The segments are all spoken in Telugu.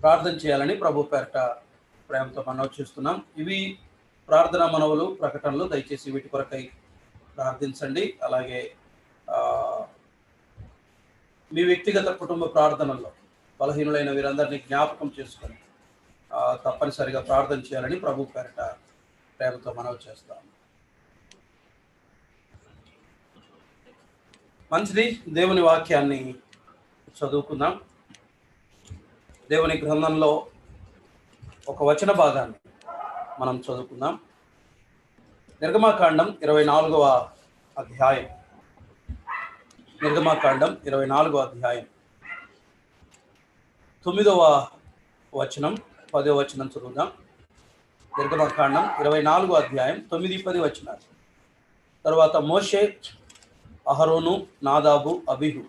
ప్రార్థన చేయాలని ప్రభు పేరట ప్రేమతో మనవి చేస్తున్నాం. ఇవి ప్రార్థనా మనవులు, ప్రకటనలు. దయచేసి వీటి కొరకై ప్రార్థించండి. అలాగే మీ వ్యక్తిగత కుటుంబ ప్రార్థనల్లో బలహీనులైన వీరందరినీ జ్ఞాపకం చేసుకొని తప్పనిసరిగా ప్రార్థన చేయాలని ప్రభు పేరట ప్రేమతో మనవి చేస్తాం. మంచిది, దేవుని వాక్యాన్ని చదువుకుందాం. దేవుని గ్రంథంలో ఒక వచన భాగాన్ని మనం చదువుకుందాం. నిర్గమాకాండం 24వ అధ్యాయం. నిర్గమాకాండం 24వ అధ్యాయం 9వ వచనం 10వ వచనం చదువుదాం. నిర్గమాకాండం 24వ అధ్యాయం 9, 10 వచనాలు. తర్వాత మోషే, అహరోను, నాదాబు, అబీహు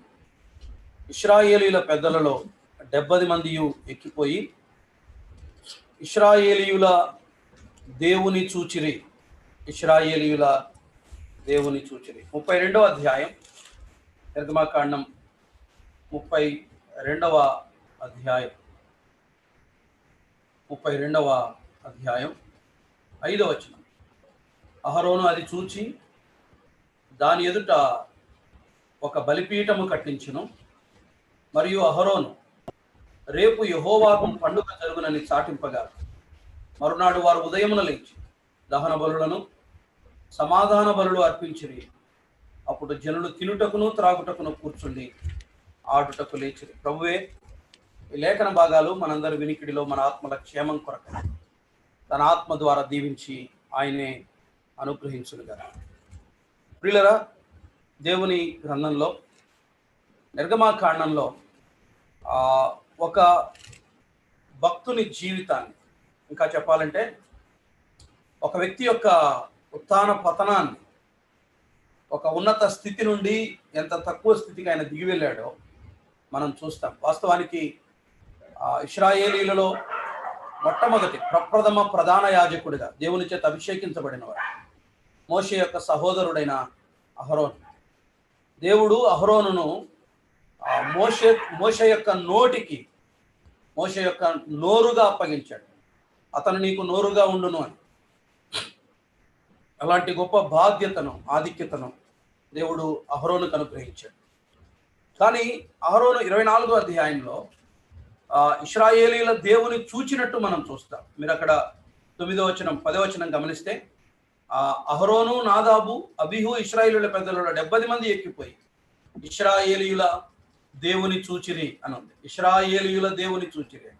ఇశ్రాయేలీల పెద్దలలో 70 మంది ఎక్కిపోయి ఇశ్రాయేలీయుల దేవుని చూచిరి. ఇశ్రాయేలీయుల దేవుని చూచిరి. 32వ అధ్యాయం. నిర్గమాకాండం 32వ అధ్యాయం 5వ వచనం. అహరోను అది చూచి దాని ఎదుట ఒక బలిపీఠము కట్టించును. మరియు అహరోను రేపు యెహోవాకు పండుగ జరుగునని చాటింపగా మరునాడు వారు ఉదయమున లేచి దహన బలులను సమాధాన బలులు అర్పించిరి. అప్పుడు జనులు తినుటకును త్రాగుటకును కూర్చుండి ఆడుటకు లేచిరి. ప్రభువే, ఈ లేఖన భాగాలు మనందరి వినికిడిలో మన ఆత్మల క్షేమం కొరకు తన ఆత్మ ద్వారా దీవించి ఆయనే అనుగ్రహించునుగా. ప్రియులరా, దేవుని గ్రంథంలో నిర్గమాకాండంలో ఒక భక్తుని జీవితాన్ని, ఇంకా చెప్పాలంటే ఒక వ్యక్తి యొక్క ఉత్థాన పతనాన్ని, ఒక ఉన్నత స్థితి నుండి ఎంత తక్కువ స్థితికి ఆయన దిగి వెళ్ళాడో మనం చూస్తాం. వాస్తవానికి ఇశ్రాయేలీలలో మొట్టమొదటి ప్రప్రథమ ప్రధాన యాజకుడిగా దేవుని చేత అభిషేకించబడినవాడు మోషే యొక్క సహోదరుడైన అహరోను. దేవుడు అహరోనును మోషే యొక్క నోటికి, మోషే యొక్క నోరుగా అప్పగించాడు. అతను నీకు నోరుగా ఉండును అని. అలాంటి గొప్ప బాధ్యతను, ఆధిక్యతను దేవుడు అహరోనుకు అనుగ్రహించాడు. కానీ అహరోను 24వ అధ్యాయంలో ఇశ్రాయేలీల దేవుని చూచినట్టు మనం చూస్తాం. మీరు అక్కడ 9వ వచనం 10వ వచనం గమనిస్తే అహరోను, నాదాబు, అబీహు ఇశ్రాయేలీయుల పెద్దలలో 70 మంది ఎక్కిపోయి ఇశ్రాయేలీయుల దేవుని చూచిరి అని ఉంది. ఇశ్రాయేలీయుల దేవుని చూచిరి.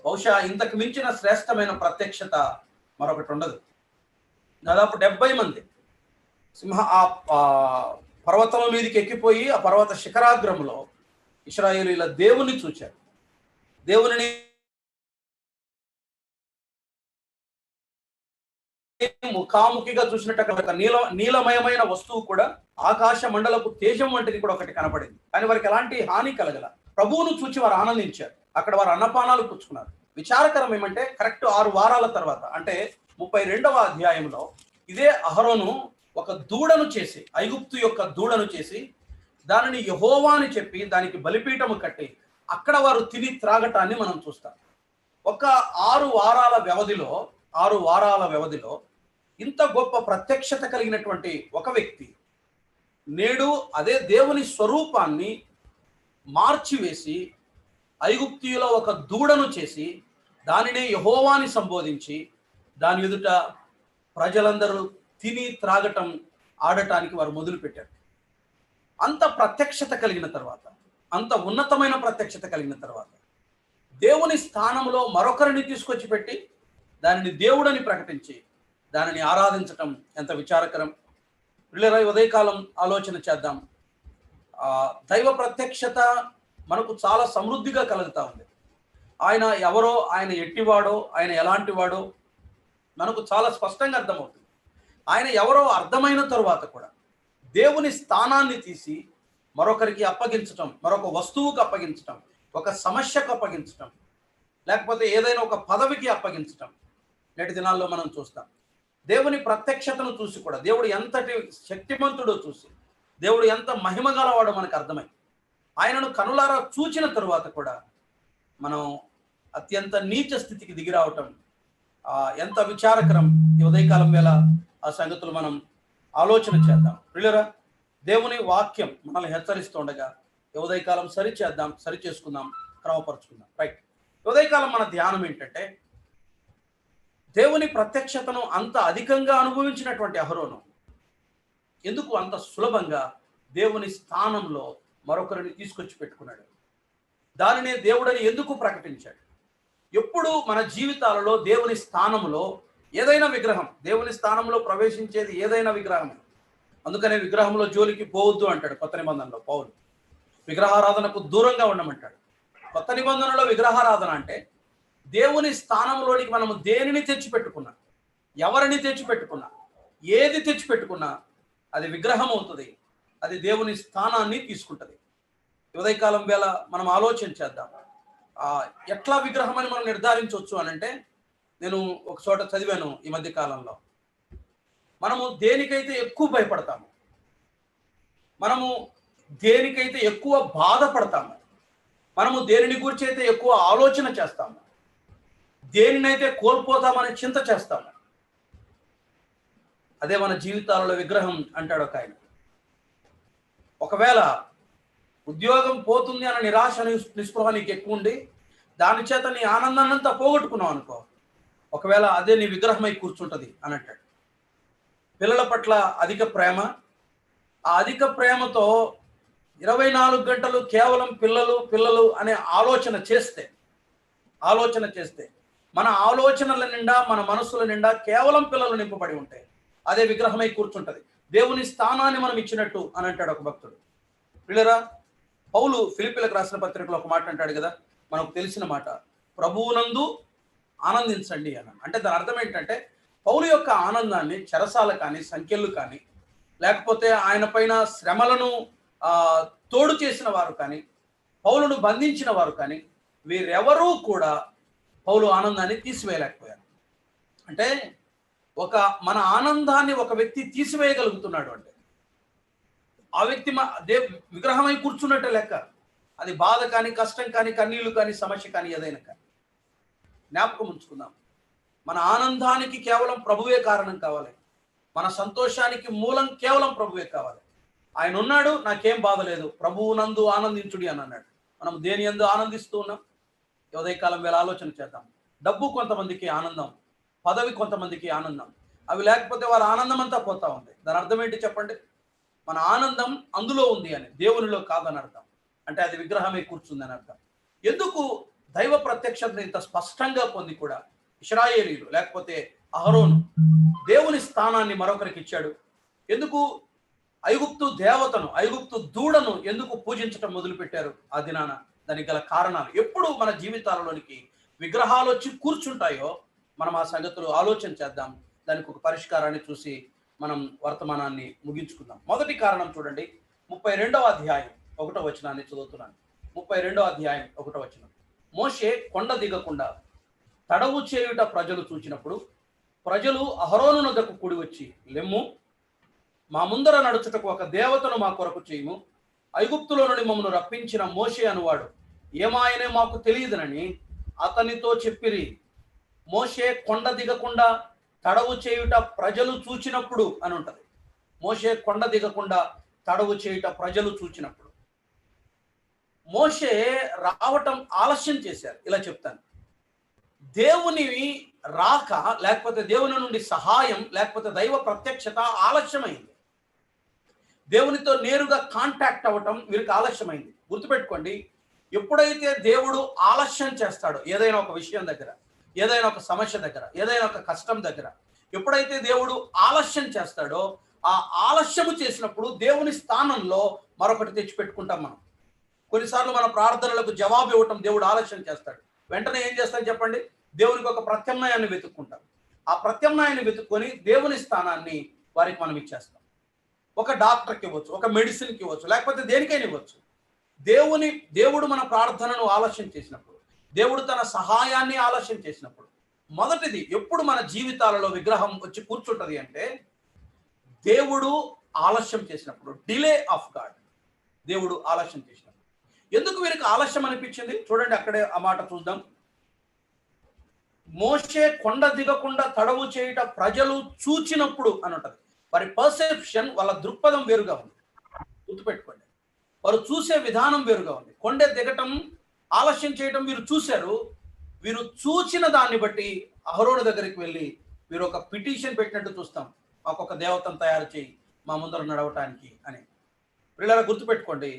బహుశా ఇంతకు మించిన శ్రేష్టమైన ప్రత్యక్షత మరొకటి ఉండదు. దాదాపు 70 మంది ఆ పర్వతం మీదకి ఎక్కిపోయి ఆ పర్వత శిఖరాగ్రములో ఇశ్రాయేలీయుల దేవుని చూచారు. దేవుని ముఖాముఖిగా చూసినట్టు అక్కడ నీలమయమైన వస్తువు కూడా ఆకాశ మండలపు తేజం వంటిది కూడా ఒకటి కనపడింది. కానీ వారికి ఎలాంటి హాని కలగల. ప్రభువును చూచి వారు ఆనందించారు. అక్కడ వారు అన్నపానాలు పుచ్చుకున్నారు. విచారకరం ఏమంటే కరెక్ట్ 6 వారాల తర్వాత, అంటే 32వ అధ్యాయంలో ఇదే అహరోను ఒక దూడను చేసి, ఐగుప్తు యొక్క దూడను చేసి దానిని యెహోవా అని చెప్పి దానికి బలిపీఠము కట్టి అక్కడ వారు తిని త్రాగటాన్ని మనం చూస్తాం. ఒక 6 వారాల వ్యవధిలో ఇంత గొప్ప ప్రత్యక్షత కలిగినటువంటి ఒక వ్యక్తి నేడు అదే దేవుని స్వరూపాన్ని మార్చివేసి ఐగుప్తీయుల ఒక దూడను చేసి దానినే యెహోవాని సంబోధించి దాని ఎదుట ప్రజలందరూ తిని త్రాగటం, ఆడటానికి వారు మొదలుపెట్టారు. అంత ప్రత్యక్షత కలిగిన తర్వాత, అంత ఉన్నతమైన ప్రత్యక్షత కలిగిన తర్వాత దేవుని స్థానంలో మరొకరిని తీసుకొచ్చి పెట్టి దానిని దేవుడని ప్రకటించి దానిని ఆరాధించటం ఎంత విచారకరం. పిల్లల ఉదయకాలం ఆలోచన చేద్దాం. దైవ ప్రత్యక్షత మనకు చాలా సమృద్ధిగా కలుగుతూ ఉంది. ఆయన ఎవరో, ఆయన ఎట్టివాడో, ఆయన ఎలాంటి వాడో మనకు చాలా స్పష్టంగా అర్థమవుతుంది. ఆయన ఎవరో అర్థమైన తరువాత కూడా దేవుని స్థానాన్ని తీసి మరొకరికి అప్పగించటం, మరొక వస్తువుకు అప్పగించటం, ఒక సమస్యకు అప్పగించటం, లేకపోతే ఏదైనా ఒక పదవికి అప్పగించటం నేటి దినాల్లో మనం చూస్తాం. దేవుని ప్రత్యక్షతను చూసి కూడా దేవుడు ఎంతటి శక్తిమంతుడో చూసి, దేవుడు ఎంత మహిమ గలవాడో మనకు అర్థమై ఆయనను కనులారా చూచిన తరువాత కూడా మనం అత్యంత నీచ స్థితికి దిగి రావటం ఎంత విచారకరం. ఈ ఉదయకాలం వేళ ఆ సంగతులు మనం ఆలోచన చేద్దాం. ప్రియులరా, దేవుని వాక్యం మనల్ని హెచ్చరిస్తుండగా ఈ ఉదయకాలం సరి చేసుకుందాం, క్రమపరుచుకుందాం. రైట్. ఉదయకాలం మన ధ్యానం ఏంటంటే, దేవుని ప్రత్యక్షతను అంత అధికంగా అనుభవించినటువంటి అహరోను ఎందుకు అంత సులభంగా దేవుని స్థానంలో మరొకరిని తీసుకొచ్చి పెట్టుకున్నాడు? దానినే దేవుడని ఎందుకు ప్రకటించాడు? ఎప్పుడు మన జీవితాలలో దేవుని స్థానంలో ఏదైనా విగ్రహం, దేవుని స్థానంలో ప్రవేశించేది ఏదైనా విగ్రహం. అందుకనే విగ్రహంలో జోలికి పోవద్దు అంటాడు కొత్త నిబంధనలో పౌలు. విగ్రహారాధనకు దూరంగా ఉండమంటాడు. కొత్త నిబంధనలో విగ్రహారాధన అంటే దేవుని స్థానంలోనికి మనము దేనిని తెచ్చిపెట్టుకున్నా, ఎవరిని తెచ్చిపెట్టుకున్నా, ఏది తెచ్చిపెట్టుకున్నా అది విగ్రహం అవుతుంది. అది దేవుని స్థానాన్ని తీసుకుంటుంది. ఉదయకాలం వేళ మనం ఆలోచన చేద్దాం. ఎట్లా విగ్రహం అని మనం నిర్ధారించవచ్చు అని అంటే, నేను ఒక చోట చదివాను ఈ మధ్య కాలంలో. మనము దేనికైతే ఎక్కువ భయపడతాము, మనము దేనికైతే ఎక్కువ బాధపడతాము, మనము దేనిని గురించి అయితే ఎక్కువ ఆలోచన చేస్తాము, దేనినైతే కోల్పోతామని చింత చేస్తాము, అదే మన జీవితాలలో విగ్రహం అంటాడు ఒక ఆయన. ఒకవేళ ఉద్యోగం పోతుంది అన్న నిరాశ నిస్పృహ నీకు ఎక్కువ ఉండి దాని చేత నీ ఆనందాన్ని అంతా పోగొట్టుకున్నావు అనుకో, ఒకవేళ అదే నీ విగ్రహమై కూర్చుంటుంది అని అంటాడు. పిల్లల పట్ల అధిక ప్రేమ, ఆ అధిక ప్రేమతో 24 గంటలు కేవలం పిల్లలు అనే ఆలోచన చేస్తే మన ఆలోచనల నిండా, మన మనసుల నిండా కేవలం పిల్లలు నింపబడి ఉంటాయి, అదే విగ్రహమై కూర్చుంటది. దేవుని స్థానాన్ని మనం ఇచ్చినట్టు అని అంటాడు ఒక భక్తుడు. పిల్లరా, పౌలు ఫిలిప్పీలకు రాసిన పత్రికలో ఒక మాట అంటాడు కదా, మనకు తెలిసిన మాట, ప్రభువునందు ఆనందించండి అని. అంటే దాని అర్థం ఏంటంటే, పౌలు యొక్క ఆనందాన్ని చెరసాల కానీ, సంఖ్యలు కానీ, లేకపోతే ఆయన పైన శ్రమలను తోడు చేసిన వారు కానీ, పౌలును బంధించిన వారు కానీ, వీరెవరూ కూడా పౌలు ఆనందాన్ని తీసివేయలేకపోయారు. అంటే మన ఆనందాన్ని ఒక వ్యక్తి తీసివేయగలుగుతున్నాడు అంటే ఆ వ్యక్తి విగ్రహమై కూర్చున్నట్టే లెక్క. అది బాధ కానీ, కష్టం కానీ, కన్నీళ్లు కానీ, సమస్య కానీ, ఏదైనా కానీ. జ్ఞాపకం ఉంచుకుందాం, మన ఆనందానికి కేవలం ప్రభువే కారణం కావాలి. మన సంతోషానికి మూలం కేవలం ప్రభువే కావాలి. ఆయన ఉన్నాడు, నాకేం బాధ లేదు, ప్రభువు నందు ఆనందించుడి అని అన్నాడు. మనం దేని యందు ఆనందిస్తూ ఉన్నాం? ఉదయకాలం వేళ ఆలోచన చేద్దాం. డబ్బు కొంతమందికి ఆనందం, పదవి కొంతమందికి ఆనందం. అవి లేకపోతే వారి ఆనందం అంతా పోతా ఉంది. దాని అర్థం ఏంటి చెప్పండి? మన ఆనందం అందులో ఉంది అని, దేవునిలో కాదని అర్థం. అంటే అది విగ్రహమే కూర్చుందని అర్థం. ఎందుకు దైవ ప్రత్యక్షతను ఇంత స్పష్టంగా పొంది కూడా ఇశ్రాయేలీయులు లేకపోతే అహరోను దేవుని స్థానాన్ని మరొకరికి ఇచ్చాడు? ఎందుకు ఐగుప్తు దేవతను, ఐగుప్తు దూడను ఎందుకు పూజించడం మొదలుపెట్టారు ఆ దినాన? దానికి గల కారణాలు. ఎప్పుడు మన జీవితాలలోనికి విగ్రహాలు వచ్చి కూర్చుంటాయో మనం ఆ సంగతులు ఆలోచన చేద్దాం. దానికి ఒక పరిష్కారాన్ని చూసి మనం వర్తమానాన్ని ముగించుకుందాం. మొదటి కారణం చూడండి, 32వ అధ్యాయం 1వ వచనాన్ని చదువుతున్నాను. 32వ అధ్యాయం 1వ వచనం. మోషే కొండ దిగకుండా తడవు చేయుట ప్రజలు చూచినప్పుడు ప్రజలు అహరోను నొద్దకు కూడి వచ్చి, లెమ్ము, మా ముందర నడుచుటకు ఒక దేవతను మా కొరకు చేయుము. ఐగుప్తులో నుండి మమ్మను రప్పించిన మోషే అనువాడు ఏమాయనే మాకు తెలియదునని అతనితో చెప్పిరి. మోషే కొండ దిగకుండా తడవు చేయుట ప్రజలు చూచినప్పుడు అని ఉంటది. మోషే కొండ దిగకుండా తడవు చేయుట ప్రజలు చూచినప్పుడు. మోషే రావటం ఆలస్యం చేశారు. ఇలా చెప్తాను, దేవుని రాక లేకపోతే దేవుని నుండి సహాయం లేకపోతే దైవ ప్రత్యక్షత ఆలస్యమైంది. దేవునితో నేరుగా కాంటాక్ట్ అవ్వటం వీరికి ఆలస్యమైంది. గుర్తుపెట్టుకోండి, ఎప్పుడైతే దేవుడు ఆలస్యం చేస్తాడో ఏదైనా ఒక విషయం దగ్గర, ఏదైనా ఒక సమస్య దగ్గర, ఏదైనా ఒక కష్టం దగ్గర, ఎప్పుడైతే దేవుడు ఆలస్యం చేస్తాడో ఆ ఆలస్యము చేసినప్పుడు దేవుని స్థానంలో మరొకటి తెచ్చిపెట్టుకుంటాం మనం. కొన్నిసార్లు మన ప్రార్థనలకు జవాబు ఇవ్వటం దేవుడు ఆలస్యం చేస్తాడు. వెంటనే ఏం చేస్తాడు చెప్పండి? దేవునికి ఒక ప్రత్యామ్నాయాన్ని వెతుక్కుంటాం. ఆ ప్రత్యామ్నాయాన్ని వెతుక్కొని దేవుని స్థానాన్ని వారికి మనం ఇచ్చేస్తాం. ఒక డాక్టర్కి ఇవ్వచ్చు, ఒక మెడిసిన్కి ఇవ్వచ్చు, లేకపోతే దేనికైనా ఇవ్వచ్చు. దేవుడు మన ప్రార్థనను ఆలస్యం చేసినప్పుడు, దేవుడు తన సహాయాన్ని ఆలస్యం చేసినప్పుడు, మొదటిది ఎప్పుడు మన జీవితాలలో విగ్రహం వచ్చి కూర్చుంటది అంటే దేవుడు ఆలస్యం చేసినప్పుడు. Delay of God. దేవుడు ఆలస్యం చేసినప్పుడు. ఎందుకు వీరికి ఆలస్యం అనిపించింది? చూడండి, అక్కడే ఆ మాట చూద్దాం. మోషే కొండ దిగకుండా తడవు చేయుట ప్రజలు చూచినప్పుడు అని ఉంటది. వారి పర్సెప్షన్, వాళ్ళ దృక్పథం వేరుగా ఉంది. గుర్తుపెట్టుకోండి, వారు చూసే విధానం వేరుగా ఉంది. కొండ దిగటం, ఆలస్యం చేయటం వీరు చూశారు. వీరు చూచిన దాన్ని బట్టి అహరోను దగ్గరికి వెళ్ళి వీరు ఒక పిటిషన్ పెట్టినట్టు చూస్తాం, మాకు ఒక దేవతను తయారు చేయి మా ముందర నడవటానికి అని. వీళ్ళలా గుర్తుపెట్టుకోండి.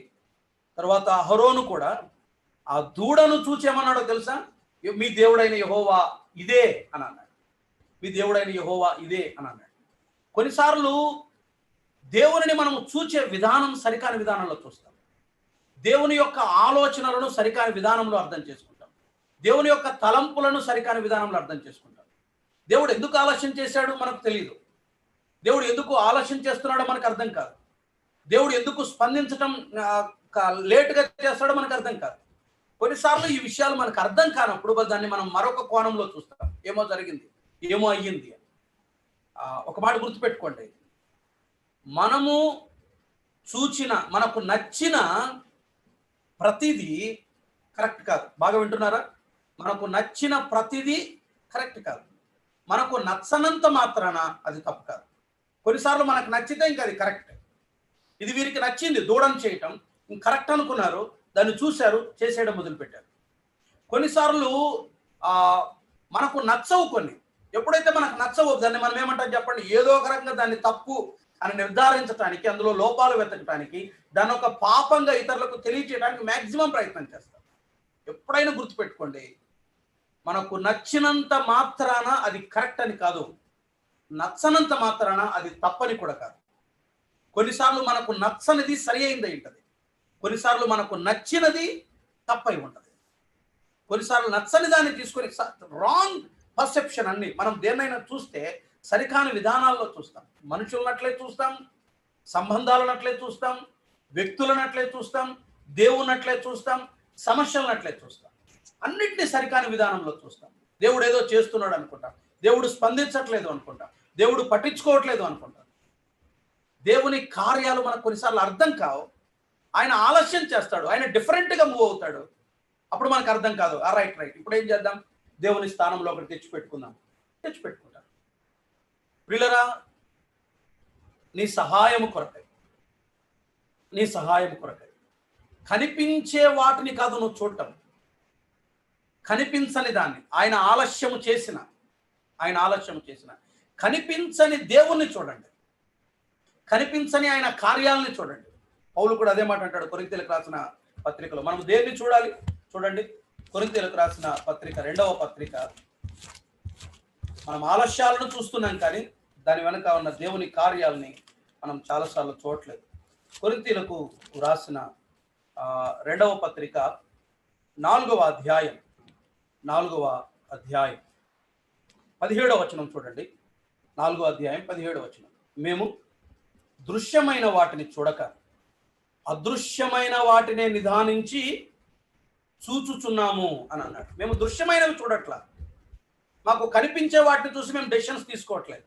తర్వాత అహరోను కూడా ఆ దూడను చూచి ఏమన్నాడో తెలుసా? మీ దేవుడైన యెహోవా ఇదే అని అన్నాడు. మీ దేవుడైన యెహోవా ఇదే అని అన్నాడు. కొన్నిసార్లు దేవునిని మనం చూచే విధానం సరికాని విధానంలో చూస్తాం. దేవుని యొక్క ఆలోచనలను సరికాని విధానంలో అర్థం చేసుకుంటాం. దేవుని యొక్క తలంపులను సరికాని విధానంలో అర్థం చేసుకుంటాం. దేవుడు ఎందుకు ఆలస్యం చేశాడు మనకు తెలియదు. దేవుడు ఎందుకు ఆలస్యం చేస్తున్నాడో మనకు అర్థం కాదు. దేవుడు ఎందుకు స్పందించడం లేటుగా చేస్తాడో మనకు అర్థం కాదు. కొన్నిసార్లు ఈ విషయాలు మనకు అర్థం కానప్పుడు దాన్ని మనం మరొక కోణంలో చూస్తాం. ఏమో జరిగింది, ఏమో అయ్యింది. ఒక మాట గుర్తుపెట్టుకోండి, మనము చూచిన, మనకు నచ్చిన ప్రతిదీ కరెక్ట్ కాదు. బాగా వింటున్నారా? మనకు నచ్చిన ప్రతిదీ కరెక్ట్ కాదు. మనకు నచ్చనంత మాత్రాన అది తప్పు కాదు. కొన్నిసార్లు మనకు నచ్చితే ఇంకా అది కరెక్ట్. ఇది వీరికి నచ్చింది, దూడం చేయటం కరెక్ట్ అనుకున్నారు, దాన్ని చూశారు, చేసేయడం మొదలుపెట్టారు. కొన్నిసార్లు మనకు నచ్చవు కొన్ని. ఎప్పుడైతే మనకు నచ్చవు దాన్ని మనం ఏమంటాం చెప్పండి, ఏదో ఒక రకంగా దాన్ని తప్పు అని నిర్ధారించడానికి, అందులో లోపాలు వెతకడానికి, దాని ఒక పాపంగా ఇతరులకు తెలియచేయడానికి మ్యాక్సిమం ప్రయత్నం చేస్తాం. ఎప్పుడైనా గుర్తుపెట్టుకోండి, మనకు నచ్చినంత మాత్రాన అది కరెక్ట్ అని కాదు, నచ్చనంత మాత్రాన అది తప్పని కూడా కాదు. కొన్నిసార్లు మనకు నచ్చనిది సరి అయింది ఉంటుంది, కొన్నిసార్లు మనకు నచ్చినది తప్పై ఉంటుంది. కొన్నిసార్లు నచ్చని దాన్ని తీసుకొని రాంగ్ పర్సెప్షన్ అన్ని మనం దేన్నైనా చూస్తే సరికాని విధానాల్లో చూస్తాం. మనుషులనట్లే చూస్తాం, సంబంధాలనట్లే చూస్తాం, వ్యక్తులనట్లే చూస్తాం, దేవునట్లే చూస్తాం, సమస్యలనట్లే చూస్తాం. అన్నింటినీ సరికాని విధానంలో చూస్తాం. దేవుడు ఏదో చేస్తున్నాడు అనుకుంటాం, దేవుడు స్పందించట్లేదు అనుకుంటాం, దేవుడు పట్టించుకోవట్లేదు అనుకుంటాం. దేవుని కార్యాలు మనకు కొన్నిసార్లు అర్థం కావు. ఆయన ఆలస్యం చేస్తాడు, ఆయన డిఫరెంట్గా మూవ్ అవుతాడు. అప్పుడు మనకు అర్థం కాదు. రైట్ ఇప్పుడు ఏం చేద్దాం, దేవుని స్థానంలో ఒకటి తెచ్చిపెట్టుకుందాం. తెచ్చిపెట్టుకుంటాం. ప్రియులరా, నీ సహాయం కొరకై, నీ సహాయం కొరకై కనిపించే వాటిని కాదు నువ్వు చూడటం, కనిపించని దాన్ని ఆయన ఆలస్యము చేసిన కనిపించని దేవుణ్ణి చూడండి, కనిపించని ఆయన కార్యాలని చూడండి. పౌలు కూడా అదే మాట అంటాడు కొరింథీయులకు రాసిన పత్రికలో. మనం దేన్ని చూడాలి? చూడండి, కొరింథీయులకు రాసిన పత్రిక 2వ పత్రిక. మనం ఆలస్యాలను చూస్తున్నాం కానీ దాని వెనక ఉన్న దేవుని కార్యాలని మనం చాలాసార్లు చూడట్లేదు. కొరింథీయులకు రాసిన 2వ పత్రిక 4వ అధ్యాయం 17వ వచనం చూడండి. 4వ అధ్యాయం 17వ వచనం. మేము దృశ్యమైన వాటిని చూడక అదృశ్యమైన వాటినే నిదానించి చూచుచున్నాము అని అన్నాడు. మేము దృశ్యమైనవి చూడట్లా, మాకు కనిపించే వాటిని చూసి మేము డెసిషన్స్ తీసుకోవట్లేదు.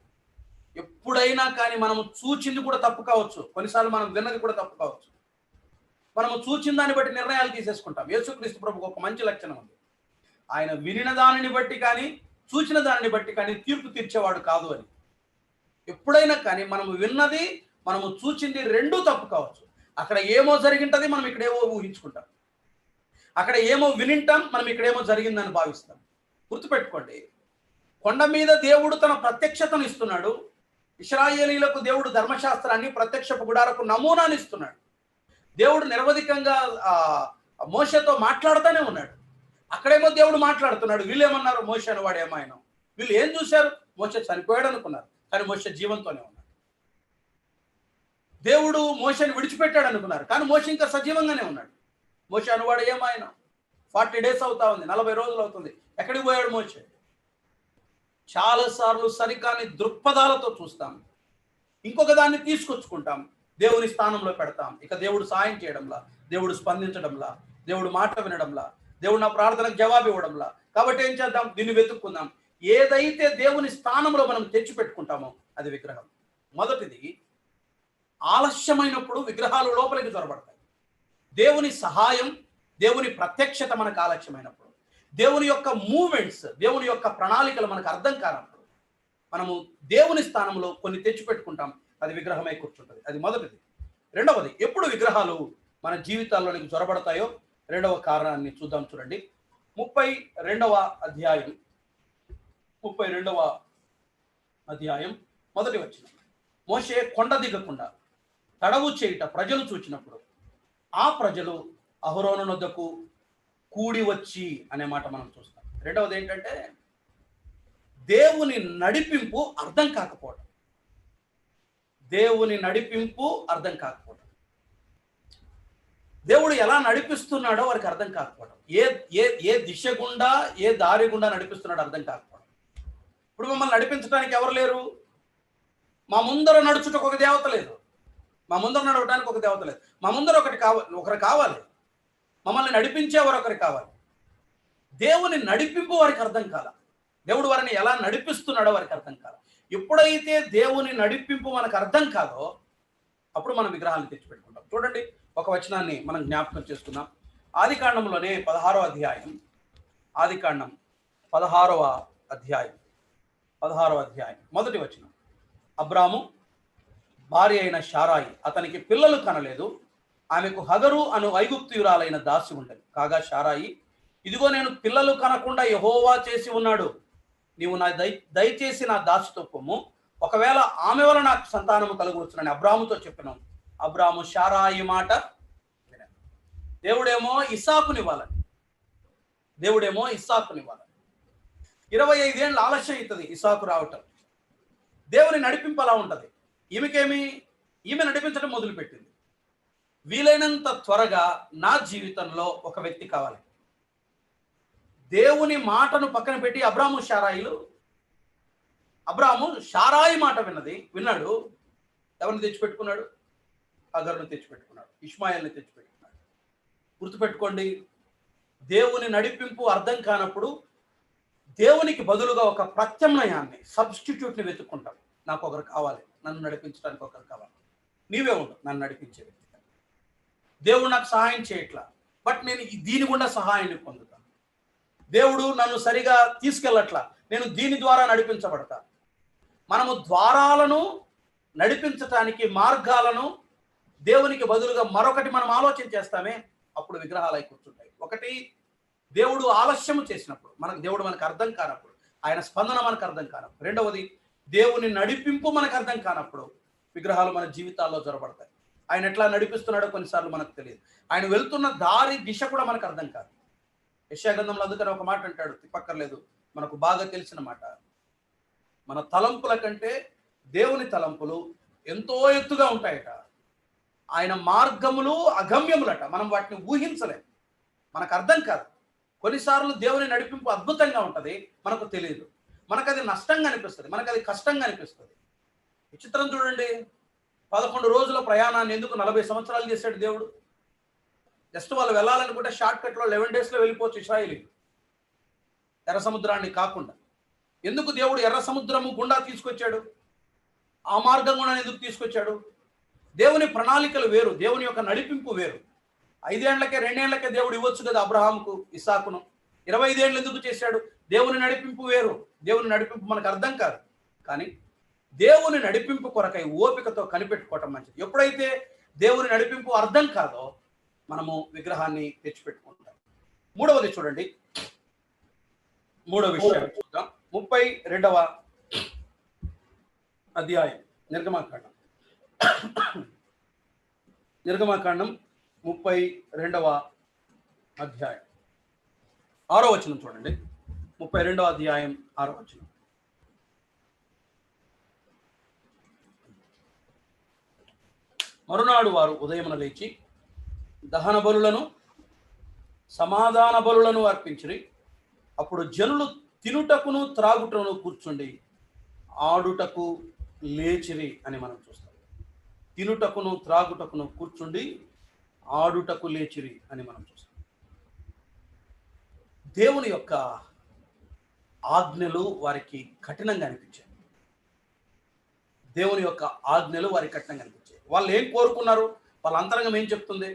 ఎప్పుడైనా కానీ మనము చూచింది కూడా తప్పు కావచ్చు, కొన్నిసార్లు మనం విన్నది కూడా తప్పు కావచ్చు. మనము చూచిన దాన్ని బట్టి నిర్ణయాలు తీసేసుకుంటాం. యేసుక్రీస్తు ప్రభుకు ఒక మంచి లక్షణం ఉంది, ఆయన వినిన దానిని బట్టి కానీ చూచిన దానిని బట్టి కానీ తీర్పు తీర్చేవాడు కాదు అని. ఎప్పుడైనా కానీ మనము విన్నది, మనము చూచింది రెండూ తప్పు కావచ్చు. అక్కడ ఏమో జరిగింటది, మనం ఇక్కడేమో ఊహించుకుంటాం. అక్కడ ఏమో వినింటాం, మనం ఇక్కడేమో జరిగిందని భావిస్తాం. గుర్తుపెట్టుకోండి, కొండ మీద దేవుడు తన ప్రత్యక్షతను ఇస్తున్నాడు. ఇశ్రాయేలీలకు దేవుడు ధర్మశాస్త్రాన్ని, ప్రత్యక్షపు గుడారకు నమూనాని ఇస్తున్నాడు. దేవుడు నిరవధికంగా మోషేతో మాట్లాడుతూనే ఉన్నాడు. అక్కడేమో దేవుడు మాట్లాడుతున్నాడు. వీళ్ళు ఏమన్నారు? మోషే అనేవాడు ఏమైనా. వీళ్ళు ఏం చూశారు? మోషే చనిపోయాడు అనుకున్నారు, కానీ మోషే జీవంతోనే ఉన్నాడు. దేవుడు మోషేని విడిచిపెట్టాడు అనుకున్నారు, కానీ మోషే ఇంకా సజీవంగానే ఉన్నాడు. మోషే అనువాడు ఏమైనా 40 days అవుతా ఉంది, 40 రోజులు అవుతుంది. ఎక్కడికి పోయాడు మోషే? చాలాసార్లు సరికాని దృక్పథాలతో చూస్తాం, ఇంకొక దాన్ని తీసుకొచ్చుకుంటాం, దేవుని స్థానంలో పెడతాం. ఇక దేవుడు సాయం చేయడంలా, దేవుడు స్పందించడంలా, దేవుడు మాట వినడంలా, దేవుడు నా ప్రార్థనకు జవాబు ఇవ్వడంలా. కాబట్టి ఏం చేద్దాం? దీన్ని వెతుక్కుందాం. ఏదైతే దేవుని స్థానంలో మనం తెచ్చిపెట్టుకుంటామో అది విగ్రహం. మొదటిది, ఆలస్యమైనప్పుడు విగ్రహాలు లోపలికి చొరబడతాయి. దేవుని సహాయం, దేవుని ప్రత్యక్షత మనకు ఆలస్యమైనప్పుడు, దేవుని యొక్క మూమెంట్స్, దేవుని యొక్క ప్రణాళికలు మనకు అర్థం కానప్పుడు మనము దేవుని స్థానంలో కొన్ని తెచ్చిపెట్టుకుంటాం, అది విగ్రహమై కూర్చుంటుంది. అది మొదటిది. రెండవది, ఎప్పుడు విగ్రహాలు మన జీవితాల్లోనికి చొరబడతాయో రెండవ కారణాన్ని చూద్దాం. చూడండి, 32వ అధ్యాయం 32వ అధ్యాయం మొదటి వచనం. మోషే కొండ దిగకుండా తడవు చేయుట ప్రజలు చూచినప్పుడు ఆ ప్రజలు అహరోను నొద్దకు కూడి వచ్చి అనే మాట మనం చూస్తాం. రెండవది ఏంటంటే దేవుని నడిపింపు అర్థం కాకపోవడం. దేవుని నడిపింపు అర్థం కాకపోవడం. దేవుడు ఎలా నడిపిస్తున్నాడో వారికి అర్థం కాకపోవడం. ఏ దిశ గుండా, ఏ దారి గుండా నడిపిస్తున్నాడో అర్థం కాకపోవడం. ఇప్పుడు మమ్మల్ని నడిపించడానికి ఎవరు లేరు? మా ముందర నడుచుటకు ఒక దేవత లేదు, మా ముందర నడవడానికి ఒక దేవత లేదు. మా ముందర ఒకరు కావాలి, మమ్మల్ని నడిపించేవారు ఒకరు కావాలి. దేవుని నడిపింపు వారికి అర్థం కాల. దేవుడు వారిని ఎలా నడిపిస్తున్నాడో వారికి అర్థం కాల. ఎప్పుడైతే దేవుని నడిపింపు మనకు అర్థం కాదో అప్పుడు మనం విగ్రహాలను తెచ్చిపెట్టుకుంటాం. చూడండి, ఒక వచనాన్ని మనం జ్ఞాపకం చేసుకుందాం. ఆదికాండంలోనే 16వ అధ్యాయం, ఆదికాండం 16వ అధ్యాయం మొదటి వచనం. అబ్రాము భార్య అయిన షారాయి అతనికి పిల్లలు కనలేదు, ఆమెకు హగరు అను ఐగుప్తీయురాలైన దాసి ఉండేది. కాగా షారాయి, ఇదిగో నేను పిల్లలు కనకుండా యెహోవా చేసి ఉన్నాడు, నీవు నా దయచేసి నా దాసితో పొమ్ము, ఒకవేళ ఆమె వల్ల నాకు సంతానము కలుగువచ్చునని అబ్రాముతో చెప్పిన. అబ్రాము షారాయి మాట వినడు. దేవుడేమో ఇస్సాకునివ్వాలని 25 ఏళ్ళు ఆలస్యం అవుతుంది ఇస్సాకు రావటం. దేవుని నడిపింపు అలా ఉంటుంది. ఈమె నడిపించడం మొదలుపెట్టింది. వీలైనంత త్వరగా నా జీవితంలో ఒక వ్యక్తి కావాలి. దేవుని మాటను పక్కన పెట్టి అబ్రాము షారాయి మాట విన్నాడు. ఎవరిని తెచ్చిపెట్టుకున్నాడు? హగరును తెచ్చిపెట్టుకున్నాడు, ఇష్మాయేల్ని తెచ్చిపెట్టుకున్నాడు. గుర్తుపెట్టుకోండి, దేవుని నడిపింపు అర్థం కానప్పుడు దేవునికి బదులుగా ఒక ప్రత్యామ్నాయాన్ని, సబ్స్టిట్యూట్ని వెతుక్కుంటాం. నాకు ఒకరు కావాలి, నన్ను నడిపించడానికి ఒకరు కావాలి. నీవే ఉండు నన్ను నడిపించే వ్యక్తి. దేవుడు నాకు సహాయం చేయట్లా, బట్ నేను దీని గుండా సహాయాన్ని పొందుతాను. దేవుడు నన్ను సరిగా తీసుకెళ్ళట్లా, నేను దీని ద్వారా నడిపించబడతా. మనము ద్వారాలను నడిపించటానికి మార్గాలను దేవునికి బదులుగా మరొకటి మనం ఆలోచన చేస్తామే, అప్పుడు విగ్రహాలు అయి కూర్చుంటాయి. ఒకటి, దేవుడు ఆలస్యం చేసినప్పుడు, దేవుడు మనకు అర్థం కానప్పుడు, ఆయన స్పందన మనకు అర్థం కానప్పుడు. రెండవది, దేవుని నడిపింపు మనకు అర్థం కానప్పుడు విగ్రహాలు మన జీవితాల్లో జొరబడతాయి. ఆయన ఎట్లా నడిపిస్తున్నాడో కొన్నిసార్లు మనకు తెలియదు. ఆయన వెళ్తున్న దారి దిశ కూడా మనకు అర్థం కాదు. యెషయా గ్రంథంలో అందుకని ఒక మాట అంటాడు, తిప్పక్కర్లేదు, మనకు బాగా తెలిసిన మాట. మన తలంపుల కంటే దేవుని తలంపులు ఎంతో ఎత్తుగా ఉంటాయట. ఆయన మార్గములు అగమ్యములట. మనం వాటిని ఊహించలేం, మనకు అర్థం కాదు. కొన్నిసార్లు దేవుని నడిపింపు అద్భుతంగా ఉంటుంది, మనకు తెలియదు. మనకు అది నష్టంగా అనిపిస్తుంది, మనకు అది కష్టంగా అనిపిస్తుంది. విచిత్రం చూడండి, 11 రోజుల ప్రయాణాన్ని ఎందుకు 40 సంవత్సరాలు చేశాడు దేవుడు? జస్ట్ వాళ్ళు వెళ్ళాలనుకుంటే షార్ట్ కట్లో 11 డేస్లో వెళ్ళిపోవచ్చు ఇశ్రాయేలీలు, ఎర్ర సముద్రాన్ని కాకుండా. ఎందుకు దేవుడు ఎర్ర సముద్రము గుండా తీసుకొచ్చాడు? ఆ మార్గం గుండా ఎందుకు తీసుకొచ్చాడు? దేవుని ప్రణాళికలు వేరు, దేవుని యొక్క నడిపింపు వేరు. 5 ఏళ్లకే 2 ఏళ్లకే దేవుడు ఇవ్వచ్చు కదా అబ్రహాముకు, ఇస్సాకును. 25 ఏళ్ళు ఎందుకు చేశాడు? దేవుని నడిపింపు వేరు. దేవుని నడిపింపు మనకు అర్థం కాదు, కానీ దేవుని నడిపింపు కొరకై ఓపికతో కనిపెట్టుకోవటం మంచిది. ఎప్పుడైతే దేవుని నడిపింపు అర్థం కాదో మనము విగ్రహాన్ని తెచ్చిపెట్టుకుంటాం. మూడవది చూడండి, మూడవ విషయం చూద్దాం. 32వ అధ్యాయం నిర్గమాకాండం 32వ అధ్యాయం 6వ వచనం చూడండి. 32వ అధ్యాయం 6వ వచనం. మరునాడు వారు ఉదయమున లేచి దహన బలులను సమాధాన బలులను అర్పించిరి. అప్పుడు జనులు తినుటకును త్రాగుటను కూర్చుండి ఆడుటకు లేచిరి అని మనం చూస్తాం. తినుటకును త్రాగుటకును కూర్చుండి ఆడుటకు లేచిరి అని మనం చూస్తాం. దేవుని యొక్క ఆజ్ఞలు వారికి కఠినంగా అనిపించాయి. దేవుని యొక్క ఆజ్ఞలు వారికి కఠినంగా అనిపించాయి. వాళ్ళు ఏం కోరుకున్నారు? వాళ్ళ అంతరంగం ఏం చెప్తుంది?